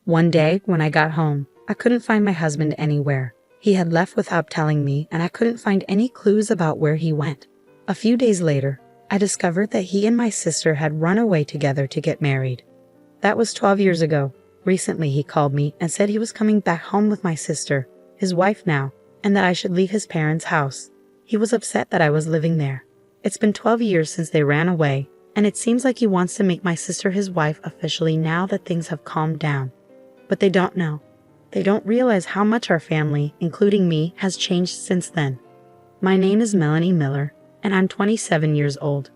One day, when I got home, I couldn't find my husband anywhere. He had left without telling me, and I couldn't find any clues about where he went. A few days later, I discovered that he and my sister had run away together to get married. That was 12 years ago. Recently, he called me and said he was coming back home with my sister, his wife now, and that I should leave his parents' house. He was upset that I was living there. It's been 12 years since they ran away, and it seems like he wants to make my sister his wife officially now that things have calmed down. But they don't know. They don't realize how much our family, including me, has changed since then. My name is Melanie Miller, and I'm 27 years old.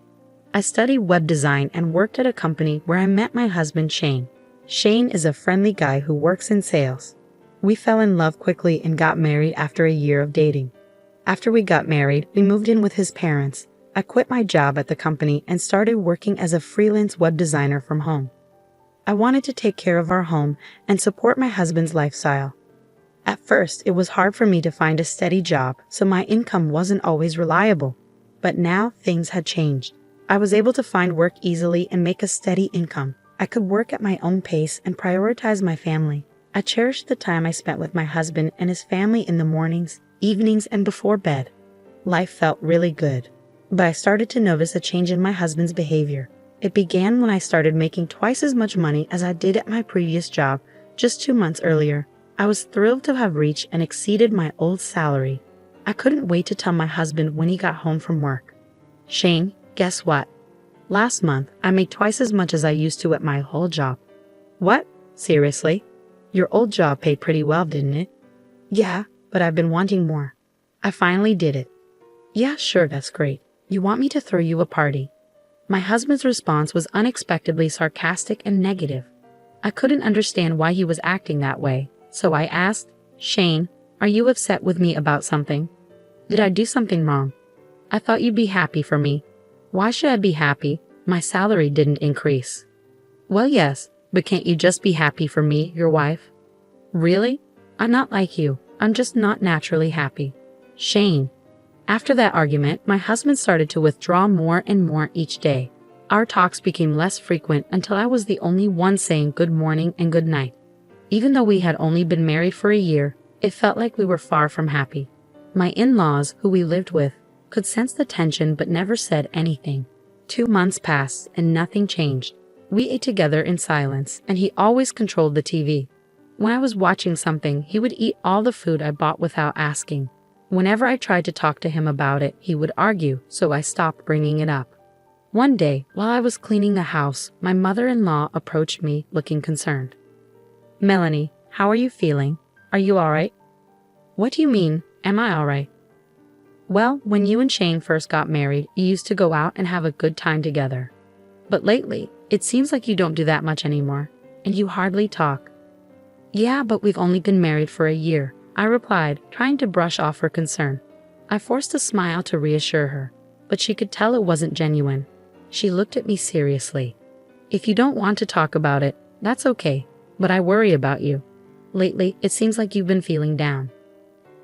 I studied web design and worked at a company where I met my husband, Shane. Shane is a friendly guy who works in sales. We fell in love quickly and got married after a year of dating. After we got married, we moved in with his parents. I quit my job at the company and started working as a freelance web designer from home. I wanted to take care of our home and support my husband's lifestyle. At first, it was hard for me to find a steady job, so my income wasn't always reliable. But now things had changed. I was able to find work easily and make a steady income. I could work at my own pace and prioritize my family. I cherished the time I spent with my husband and his family in the mornings, evenings, and before bed. Life felt really good. But I started to notice a change in my husband's behavior. It began when I started making twice as much money as I did at my previous job just 2 months earlier. I was thrilled to have reached and exceeded my old salary. I couldn't wait to tell my husband when he got home from work. Shane, guess what? Last month, I made twice as much as I used to at my old job. What? Seriously? Your old job paid pretty well, didn't it? Yeah, but I've been wanting more. I finally did it. Yeah, sure, that's great. You want me to throw you a party? My husband's response was unexpectedly sarcastic and negative. I couldn't understand why he was acting that way, so I asked, Shane, are you upset with me about something? Did I do something wrong? I thought you'd be happy for me. Why should I be happy? My salary didn't increase. Well, yes, but can't you just be happy for me, your wife? Really? I'm not like you. I'm just not naturally happy. Shane. After that argument, my husband started to withdraw more and more each day. Our talks became less frequent until I was the only one saying good morning and good night. Even though we had only been married for a year, it felt like we were far from happy. My in-laws, who we lived with, could sense the tension but never said anything. 2 months passed and nothing changed. We ate together in silence, and he always controlled the TV. When I was watching something, he would eat all the food I bought without asking. Whenever I tried to talk to him about it, he would argue, so I stopped bringing it up. One day, while I was cleaning the house, my mother-in-law approached me looking concerned. Melanie, how are you feeling? Are you alright? What do you mean, am I alright? Well, when you and Shane first got married, you used to go out and have a good time together. But lately, it seems like you don't do that much anymore, and you hardly talk. Yeah, but we've only been married for a year, I replied, trying to brush off her concern. I forced a smile to reassure her, but she could tell it wasn't genuine. She looked at me seriously. If you don't want to talk about it, that's okay, but I worry about you. Lately, it seems like you've been feeling down.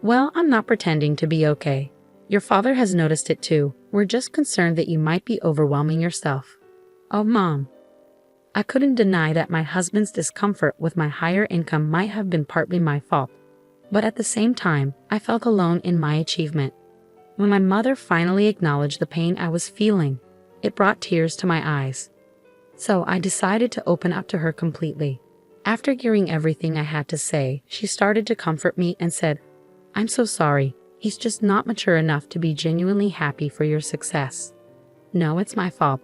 Well, I'm not pretending to be okay. Your father has noticed it too. We're just concerned that you might be overwhelming yourself. Oh, Mom. I couldn't deny that my husband's discomfort with my higher income might have been partly my fault. But at the same time, I felt alone in my achievement. When my mother finally acknowledged the pain I was feeling, it brought tears to my eyes. So I decided to open up to her completely. After hearing everything I had to say, she started to comfort me and said, I'm so sorry. He's just not mature enough to be genuinely happy for your success. No, it's my fault.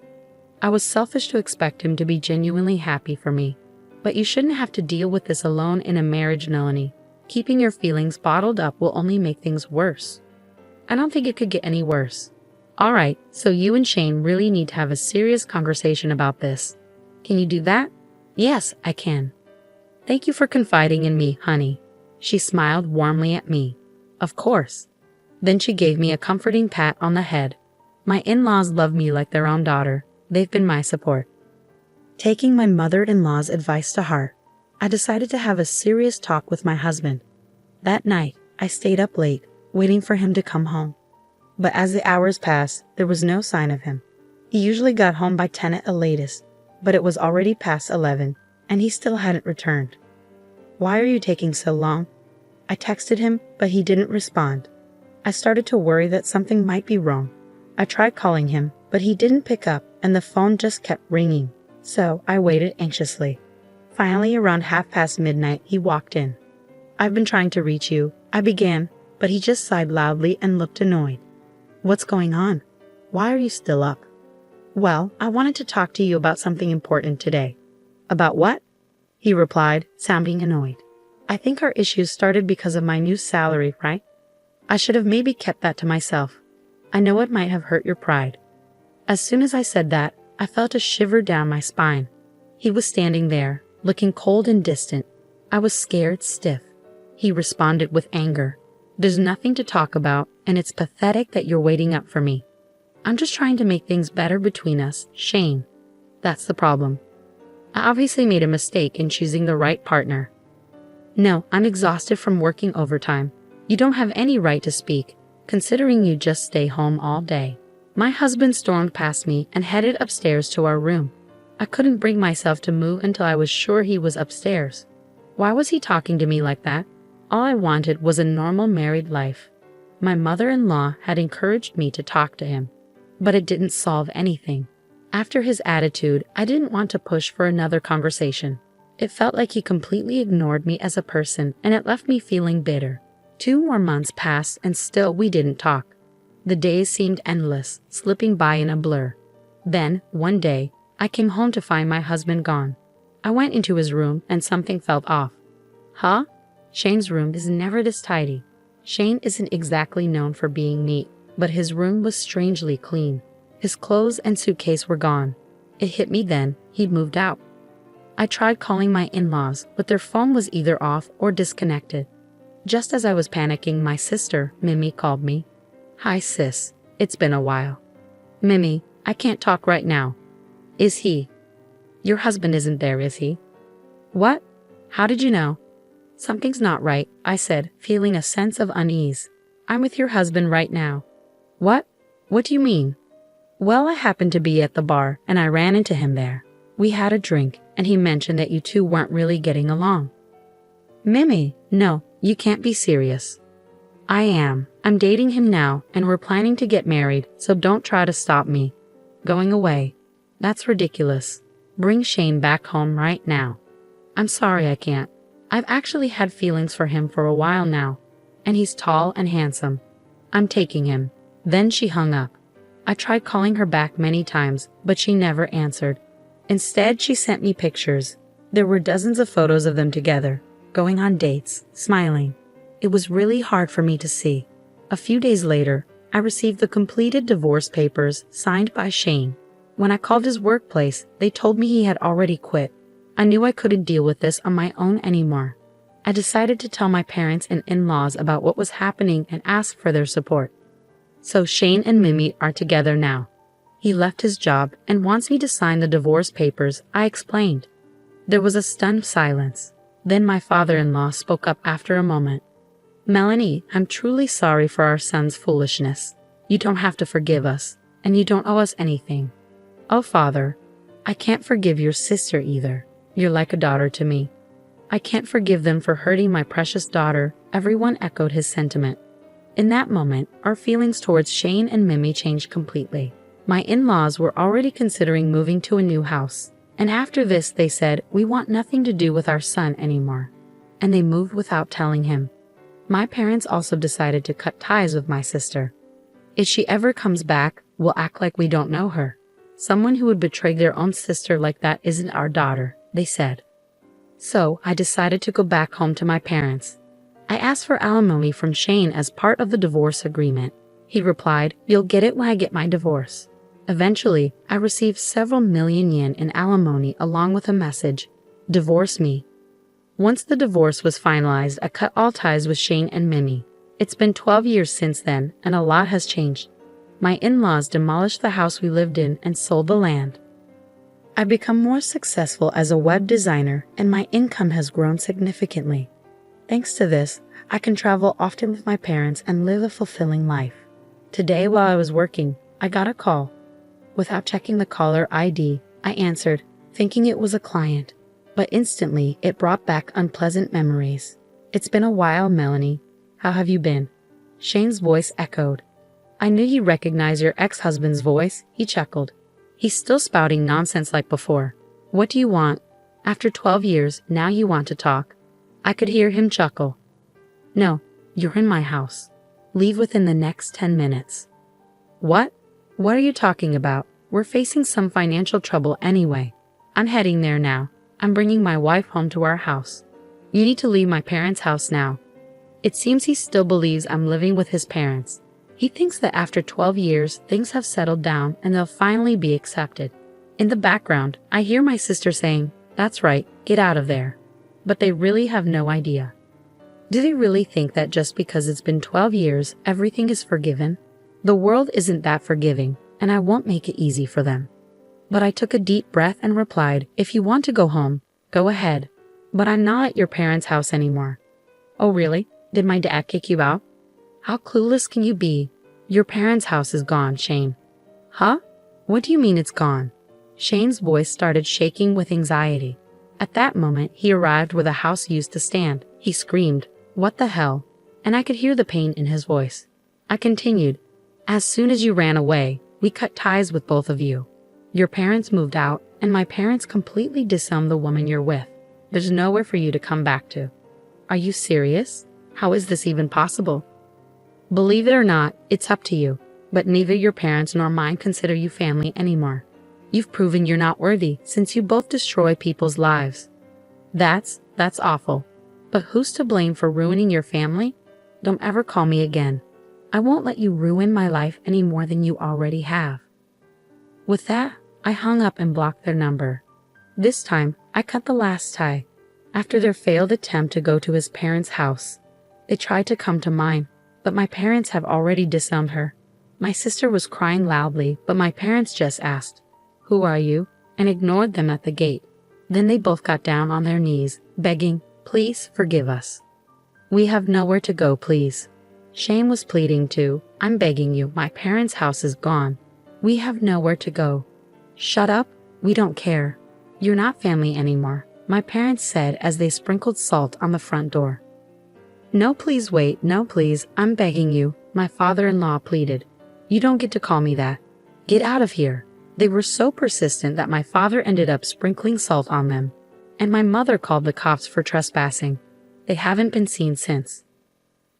I was selfish to expect him to be genuinely happy for me. But you shouldn't have to deal with this alone in a marriage, Melanie. Keeping your feelings bottled up will only make things worse. I don't think it could get any worse. Alright, so you and Shane really need to have a serious conversation about this. Can you do that? Yes, I can. Thank you for confiding in me, honey. She smiled warmly at me. Of course. Then she gave me a comforting pat on the head. My in-laws love me like their own daughter. They've been my support. Taking my mother-in-law's advice to heart, I decided to have a serious talk with my husband. That night, I stayed up late, waiting for him to come home. But as the hours passed, there was no sign of him. He usually got home by 10 at the latest, but it was already past 11, and he still hadn't returned. Why are you taking so long? I texted him, but he didn't respond. I started to worry that something might be wrong. I tried calling him, but he didn't pick up and the phone just kept ringing. So I waited anxiously. Finally, around midnight, he walked in. I've been trying to reach you, I began, but he just sighed loudly and looked annoyed. What's going on? Why are you still up? Well, I wanted to talk to you about something important today. About what? He replied, sounding annoyed. I think our issues started because of my new salary, right? I should have maybe kept that to myself. I know it might have hurt your pride. As soon as I said that, I felt a shiver down my spine. He was standing there, looking cold and distant. I was scared stiff. He responded with anger. There's nothing to talk about, and it's pathetic that you're waiting up for me. I'm just trying to make things better between us, Shane. That's the problem. I obviously made a mistake in choosing the right partner. No, I'm exhausted from working overtime. You don't have any right to speak, considering you just stay home all day. My husband stormed past me and headed upstairs to our room. I couldn't bring myself to move until I was sure he was upstairs. Why was he talking to me like that? All I wanted was a normal married life. My mother-in-law had encouraged me to talk to him, but it didn't solve anything. After his attitude, I didn't want to push for another conversation. It felt like he completely ignored me as a person, and it left me feeling bitter. 2 more months passed and still we didn't talk. The days seemed endless, slipping by in a blur. Then, one day, I came home to find my husband gone. I went into his room and something felt off. Huh? Shane's room is never this tidy. Shane isn't exactly known for being neat, but his room was strangely clean. His clothes and suitcase were gone. It hit me then, he'd moved out. I tried calling my in-laws, but their phone was either off or disconnected. Just as I was panicking, my sister, Mimi, called me. Hi sis, it's been a while. Mimi, I can't talk right now. Is he? Your husband isn't there, is he? What? How did you know? Something's not right, I said, feeling a sense of unease. I'm with your husband right now. What? What do you mean? Well, I happened to be at the bar and I ran into him there. We had a drink and he mentioned that you two weren't really getting along. Mimi, no, you can't be serious. I am. I'm dating him now and we're planning to get married, so don't try to stop me. Going away. That's ridiculous. Bring Shane back home right now. I'm sorry I can't. I've actually had feelings for him for a while now, and he's tall and handsome. I'm taking him. Then she hung up. I tried calling her back many times, but she never answered. Instead, she sent me pictures. There were dozens of photos of them together, going on dates, smiling. It was really hard for me to see. A few days later, I received the completed divorce papers signed by Shane. When I called his workplace, they told me he had already quit. I knew I couldn't deal with this on my own anymore. I decided to tell my parents and in-laws about what was happening and ask for their support. So Shane and Mimi are together now. He left his job and wants me to sign the divorce papers, I explained. There was a stunned silence. Then my father-in-law spoke up after a moment. Melanie, I'm truly sorry for our son's foolishness. You don't have to forgive us, and you don't owe us anything. Oh, Father, I can't forgive your sister either. You're like a daughter to me. I can't forgive them for hurting my precious daughter. Everyone echoed his sentiment. In that moment, our feelings towards Shane and Mimi changed completely. My in-laws were already considering moving to a new house. And after this, they said, we want nothing to do with our son anymore. And they moved without telling him. My parents also decided to cut ties with my sister. If she ever comes back, we'll act like we don't know her. Someone who would betray their own sister like that isn't our daughter, they said. So I decided to go back home to my parents. I asked for alimony from Shane as part of the divorce agreement. He replied, you'll get it when I get my divorce. Eventually, I received several million yen in alimony along with a message, divorce me. Once the divorce was finalized, I cut all ties with Shane and Mimi. It's been 12 years since then, and a lot has changed. My in-laws demolished the house we lived in and sold the land. I've become more successful as a web designer, and my income has grown significantly. Thanks to this, I can travel often with my parents and live a fulfilling life. Today, while I was working, I got a call. Without checking the caller ID, I answered, thinking it was a client. but instantly it brought back unpleasant memories. It's been a while, Melanie. How have you been? Shane's voice echoed. I knew you'd recognize your ex-husband's voice, he chuckled. He's still spouting nonsense like before. What do you want? After 12 years, now you want to talk. I could hear him chuckle. No, you're in my house. Leave within the next 10 minutes. What? What are you talking about? We're facing some financial trouble anyway. I'm heading there now. I'm bringing my wife home to our house. You need to leave my parents' house now. It seems he still believes I'm living with his parents. He thinks that after 12 years, things have settled down and they'll finally be accepted. In the background, I hear my sister saying, "That's right, get out of there." But they really have no idea. Do they really think that just because it's been 12 years, everything is forgiven? The world isn't that forgiving, and I won't make it easy for them. But I took a deep breath and replied, "If you want to go home, go ahead. But I'm not at your parents' house anymore." Oh really? Did my dad kick you out? How clueless can you be? Your parents' house is gone, Shane. Huh? What do you mean it's gone? Shane's voice started shaking with anxiety. At that moment, he arrived where the house used to stand. He screamed, "What the hell?" And I could hear the pain in his voice. I continued, "As soon as you ran away, we cut ties with both of you. Your parents moved out, and my parents completely disowned the woman you're with. There's nowhere for you to come back to." Are you serious? How is this even possible? Believe it or not, it's up to you, but neither your parents nor mine consider you family anymore. You've proven you're not worthy since you both destroy people's lives. That's awful. But who's to blame for ruining your family? Don't ever call me again. I won't let you ruin my life any more than you already have. With that, I hung up and blocked their number. This time, I cut the last tie. After their failed attempt to go to his parents' house, they tried to come to mine, but my parents have already disowned her. My sister was crying loudly, but my parents just asked, "Who are you?" and ignored them at the gate. Then they both got down on their knees, begging, "Please forgive us. We have nowhere to go, please." Shane was pleading too. "I'm begging you, my parents' house is gone. We have nowhere to go." "Shut up, we don't care. You're not family anymore," my parents said as they sprinkled salt on the front door. "No, please wait, no please, I'm begging you," my father-in-law pleaded. "You don't get to call me that. Get out of here." They were so persistent that my father ended up sprinkling salt on them, and my mother called the cops for trespassing. They haven't been seen since.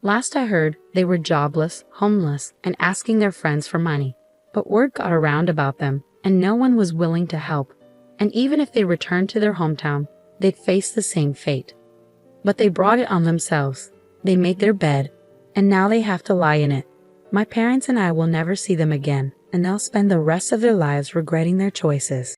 Last I heard, they were jobless, homeless, and asking their friends for money. But word got around about them, and no one was willing to help. And even if they returned to their hometown, they'd face the same fate. But they brought it on themselves. They made their bed, and now they have to lie in it. My parents and I will never see them again, and they'll spend the rest of their lives regretting their choices.